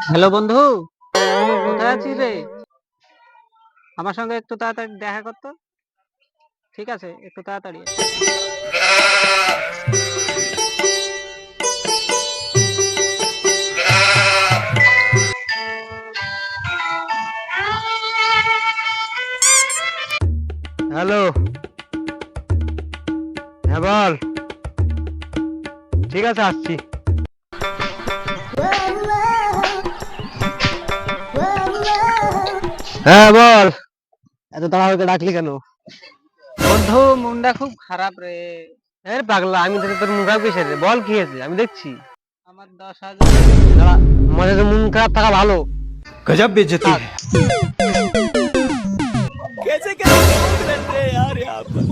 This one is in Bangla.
হ্যালো বন্ধু, কোথায় আছিস রে? আমার সঙ্গে একটু তাড়াতাড়ি দেখা করতো। ঠিক আছে, একটু তাড়াতাড়ি আয়। হ্যালো। হ্যাঁ বল। ঠিক আছে, আসছি। হ্যাঁ বল, এত তাড়াহুড়ো করে ডাকলি কেন? বন্ধু, মনটা খুব খারাপ রে। আরে পাগলা, আমি তো তোর মুখ খারাপ কিসের রে? বল কি হয়েছে, আমি দেখছি। আমার 10,000। দাঁড়া, আমাদের তো মন খারাপ থাকা ভালো। गजब बेइज्जती থাক। है। कैसे कैसे लोग रहते हैं यार यहाँ पर।